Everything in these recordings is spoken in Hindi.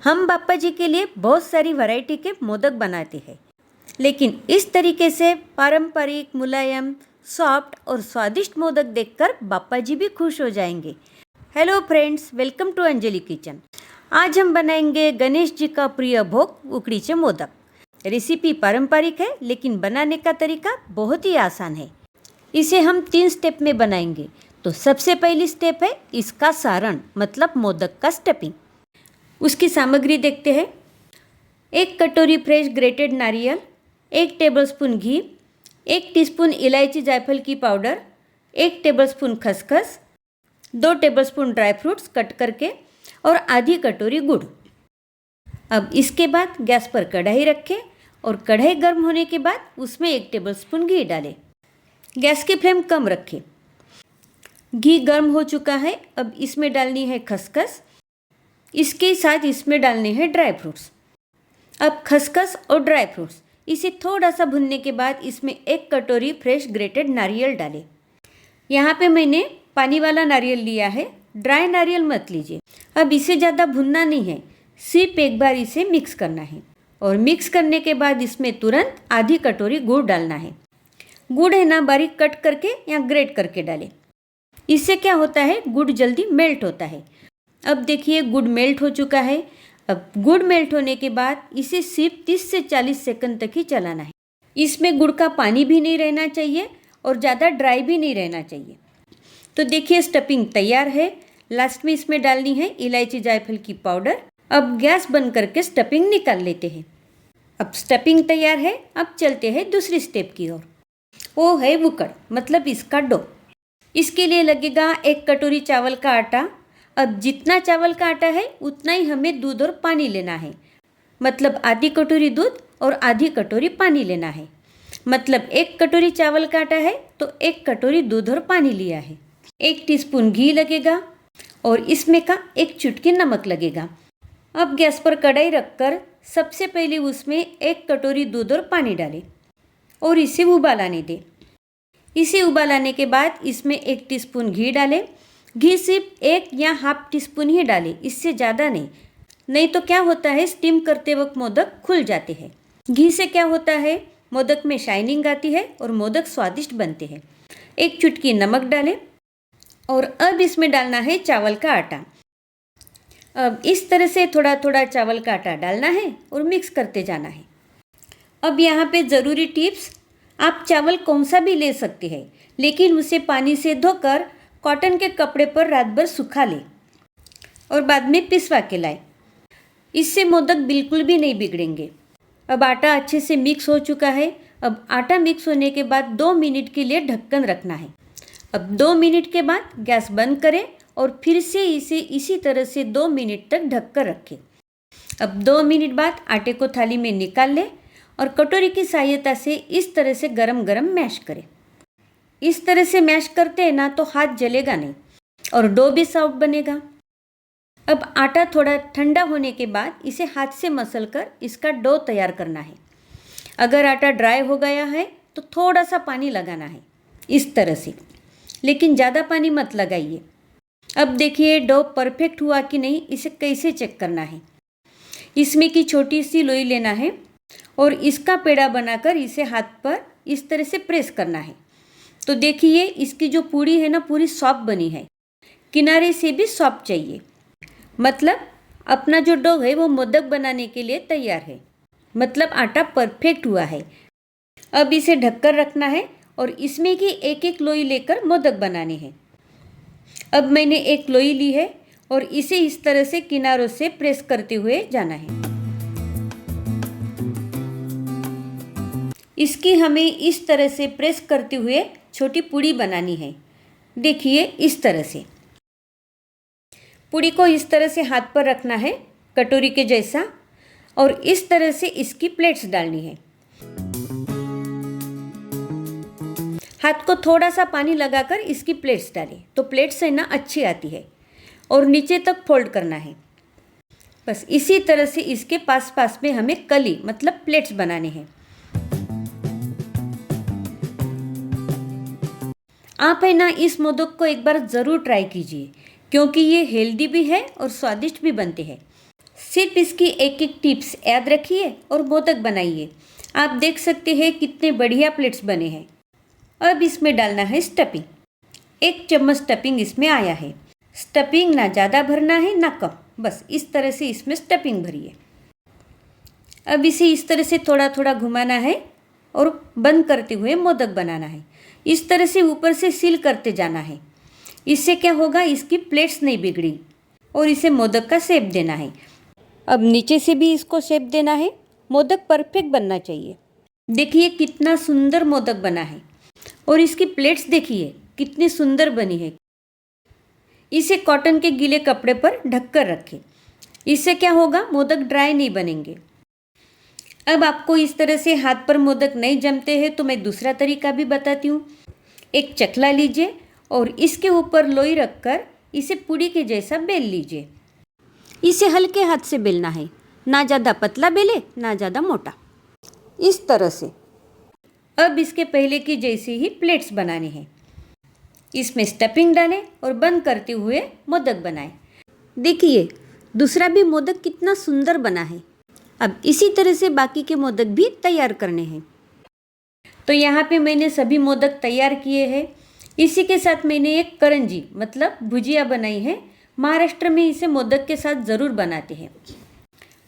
हम बाप्पा जी के लिए बहुत सारी वैरायटी के मोदक बनाते हैं, लेकिन इस तरीके से पारंपरिक, मुलायम, सॉफ्ट और स्वादिष्ट मोदक देखकर बाप्पा जी भी खुश हो जाएंगे। Hello friends, welcome to Anjali kitchen. आज हम बनाएंगे गणेश जी का प्रिय भोग उकडीचे मोदक। रेसिपी पारंपरिक है, लेकिन बनाने का तरीका बहुत ही आसान है। इसे हम 3 स्टेप में बनाएंगे। तो सबसे पहली स्टेप है इसका सारण, मतलब मोदक का स्टफिंग। उसकी सामग्री देखते हैं। 1 कटोरी फ्रेश ग्रेटेड नारियल, 1 टेबलस्पून घी, 1 टीस्पून इलायची जायफल की पाउडर, 1 टेबलस्पून खसखस, 2 टेबलस्पून ड्राई फ्रूट्स कट करके और आधी कटोरी गुड़। अब इसके बाद गैस पर कढ़ाई रखें और कढ़ाई गर्म होने के बाद उसमें 1 टेबलस्पून घी डालें। गैस की फ्लेम कम रखें। घी गर्म हो चुका है। अब इसमें डालनी है खसखस, इसके साथ इसमें डालने हैं ड्राई फ्रूट्स। अब खसखस और ड्राई फ्रूट्स इसे थोड़ा सा भुनने के बाद इसमें 1 कटोरी फ्रेश ग्रेटेड नारियल डालें। यहाँ पे मैंने पानी वाला नारियल लिया है, ड्राई नारियल मत लीजिए। अब इसे ज़्यादा भुनना नहीं है, सिर्फ एक बार इसे मिक्स करना है और मिक्स करने के बाद इसमें तुरंत आधी कटोरी गुड़ डालना है। गुड़ है ना, बारीक कट करके या ग्रेट करके डालें। इससे क्या होता है, गुड़ जल्दी मेल्ट होता है। अब देखिए गुड़ मेल्ट हो चुका है। अब गुड़ मेल्ट होने के बाद इसे सिर्फ 30 से 40 सेकंड तक ही चलाना है। इसमें गुड़ का पानी भी नहीं रहना चाहिए और ज़्यादा ड्राई भी नहीं रहना चाहिए। तो देखिए स्टफिंग तैयार है। लास्ट में इसमें डालनी है इलायची जायफल की पाउडर। अब गैस बंद करके स्टफिंग निकाल लेते हैं। अब स्टफिंग तैयार है। अब चलते हैं दूसरी स्टेप की ओर। वो है वुकड़, मतलब इसका डो। इसके लिए लगेगा 1 कटोरी चावल का आटा। अब जितना चावल का आटा है उतना ही हमें दूध और पानी लेना है, मतलब आधी कटोरी दूध और आधी कटोरी पानी लेना है। मतलब 1 कटोरी चावल का आटा है तो 1 कटोरी दूध और पानी लिया है। 1 टीस्पून घी लगेगा और इसमें का 1 चुटकी नमक लगेगा। अब गैस पर कढ़ाई रखकर सबसे पहले उसमें 1 कटोरी दूध और पानी डालें और इसे उबाल आने दें। इसे उबाल आने के बाद इसमें 1 टीस्पून घी डालें। घी सिर्फ 1 या हाफ टीस्पून ही डालें, इससे ज़्यादा नहीं तो क्या होता है, स्टीम करते वक्त मोदक खुल जाते हैं। घी से क्या होता है, मोदक में शाइनिंग आती है और मोदक स्वादिष्ट बनते हैं। 1 चुटकी नमक डालें और अब इसमें डालना है चावल का आटा। अब इस तरह से थोड़ा थोड़ा चावल का आटा डालना है और मिक्स करते जाना है। अब यहाँ पे ज़रूरी टिप्स, आप चावल कौन सा भी ले सकते हैं, लेकिन उसे पानी से धोकर कॉटन के कपड़े पर रात भर सुखा लें और बाद में पिसवा के लाएं। इससे मोदक बिल्कुल भी नहीं बिगड़ेंगे। अब आटा अच्छे से मिक्स हो चुका है। अब आटा मिक्स होने के बाद 2 मिनट के लिए ढक्कन रखना है। अब 2 मिनट के बाद गैस बंद करें और फिर से इसे इसी तरह से 2 मिनट तक ढक कर रखें। अब 2 मिनट बाद आटे को थाली में निकाल लें और कटोरी की सहायता से इस तरह से गरम गरम मैश करें। इस तरह से मैश करते हैं ना तो हाथ जलेगा नहीं और डो भी सॉफ्ट बनेगा। अब आटा थोड़ा ठंडा होने के बाद इसे हाथ से मसल कर इसका डो तैयार करना है। अगर आटा ड्राई हो गया है तो थोड़ा सा पानी लगाना है, इस तरह से, लेकिन ज़्यादा पानी मत लगाइए। अब देखिए डो परफेक्ट हुआ कि नहीं, इसे कैसे चेक करना है। इसमें की छोटी सी लोई लेना है और इसका पेड़ा बनाकर इसे हाथ पर इस तरह से प्रेस करना है। तो देखिए इसकी जो पूड़ी है ना, पूरी सॉफ्ट बनी है। किनारे से भी सॉफ्ट चाहिए, मतलब अपना जो डो है वो मोदक बनाने के लिए तैयार है, मतलब आटा परफेक्ट हुआ है। अब इसे ढककर रखना है और इसमें की एक एक लोई लेकर मोदक बनाने हैं। अब मैंने एक लोई ली है और इसे इस तरह से किनारों से प्रेस करते हुए जाना है। इसकी हमें इस तरह से प्रेस करते हुए छोटी पूड़ी बनानी है। देखिए इस तरह से पूड़ी को इस तरह से हाथ पर रखना है, कटोरी के जैसा, और इस तरह से इसकी प्लेट्स डालनी है। हाथ को थोड़ा सा पानी लगाकर इसकी प्लेट्स डालें तो प्लेट्स है ना अच्छी आती है और नीचे तक फोल्ड करना है। बस इसी तरह से इसके पास पास में हमें कली, मतलब प्लेट्स बनाने हैं। आप है ना इस मोदक को एक बार ज़रूर ट्राई कीजिए, क्योंकि ये हेल्दी भी है और स्वादिष्ट भी बनते हैं। सिर्फ इसकी एक एक टिप्स याद रखिए और मोदक बनाइए। आप देख सकते हैं कितने बढ़िया प्लेट्स बने हैं। अब इसमें डालना है स्टफिंग। 1 चम्मच स्टफिंग इसमें आया है। स्टफिंग ना ज़्यादा भरना है ना कम, बस इस तरह से इसमें स्टफिंग भरिए। अब इसे इस तरह से थोड़ा थोड़ा घुमाना है और बंद करते हुए मोदक बनाना है। इस तरह से ऊपर से सील करते जाना है। इससे क्या होगा, इसकी प्लेट्स नहीं बिगड़ी और इसे मोदक का शेप देना है। अब नीचे से भी इसको शेप देना है। मोदक परफेक्ट बनना चाहिए। देखिए कितना सुंदर मोदक बना है और इसकी प्लेट्स देखिए कितनी सुंदर बनी है। इसे कॉटन के गीले कपड़े पर ढककर रखें। इससे क्या होगा, मोदक ड्राई नहीं बनेंगे। अब आपको इस तरह से हाथ पर मोदक नहीं जमते हैं तो मैं दूसरा तरीका भी बताती हूँ। एक चकला लीजिए और इसके ऊपर लोई रखकर इसे पूड़ी के जैसा बेल लीजिए। इसे हल्के हाथ से बेलना है, ना ज़्यादा पतला बेले ना ज़्यादा मोटा, इस तरह से। अब इसके पहले की जैसे ही प्लेट्स बनाने हैं। इसमें स्टफिंग डालें और बंद करते हुए मोदक बनाएं। देखिए दूसरा भी मोदक कितना सुंदर बना है। अब इसी तरह से बाकी के मोदक भी तैयार करने हैं। तो यहाँ पे मैंने सभी मोदक तैयार किए हैं। इसी के साथ मैंने एक करंजी मतलब भुजिया बनाई है। महाराष्ट्र में इसे मोदक के साथ ज़रूर बनाते हैं।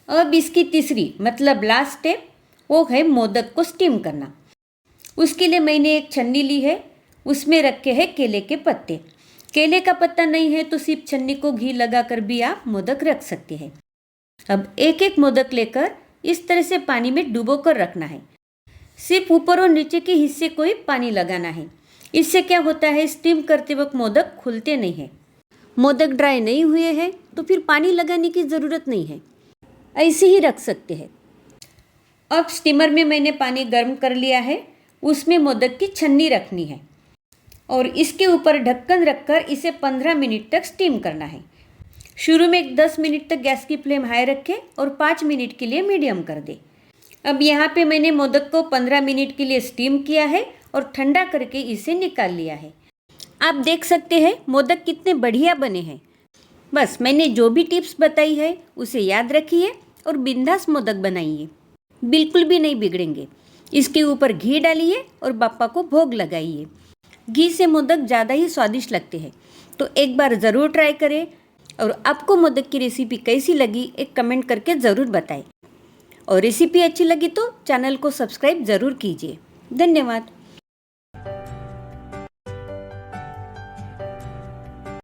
अब इसकी तीसरी मतलब लास्ट स्टेप वो है मोदक को स्टीम करना। उसके लिए मैंने एक छन्नी ली है, उसमें रखे हैं केले के पत्ते। केले का पत्ता नहीं है तो सिर्फ छन्नी को घी लगाकर भी आप मोदक रख सकते हैं। अब एक एक मोदक लेकर इस तरह से पानी में डुबो कर रखना है। सिर्फ ऊपर और नीचे के हिस्से को ही पानी लगाना है। इससे क्या होता है, स्टीम करते वक्त मोदक खुलते नहीं हैं। मोदक ड्राई नहीं हुए हैं तो फिर पानी लगाने की ज़रूरत नहीं है, ऐसे ही रख सकते हैं। अब स्टीमर में मैंने पानी गर्म कर लिया है। उसमें मोदक की छन्नी रखनी है और इसके ऊपर ढक्कन रखकर इसे 15 मिनट तक स्टीम करना है। शुरू में 10 मिनट तक गैस की फ्लेम हाई रखें और 5 मिनट के लिए मीडियम कर दें। अब यहाँ पे मैंने मोदक को 15 मिनट के लिए स्टीम किया है और ठंडा करके इसे निकाल लिया है। आप देख सकते हैं मोदक कितने बढ़िया बने हैं। बस मैंने जो भी टिप्स बताई है उसे याद रखिए और बिंदास मोदक बनाइए, बिल्कुल भी नहीं बिगड़ेंगे। इसके ऊपर घी डालिए और बाप्पा को भोग लगाइए। घी से मोदक ज़्यादा ही स्वादिष्ट लगते हैं, तो एक बार ज़रूर ट्राई करें। और आपको मोदक की रेसिपी कैसी लगी एक कमेंट करके ज़रूर बताएं। और रेसिपी अच्छी लगी तो चैनल को सब्सक्राइब ज़रूर कीजिए। धन्यवाद।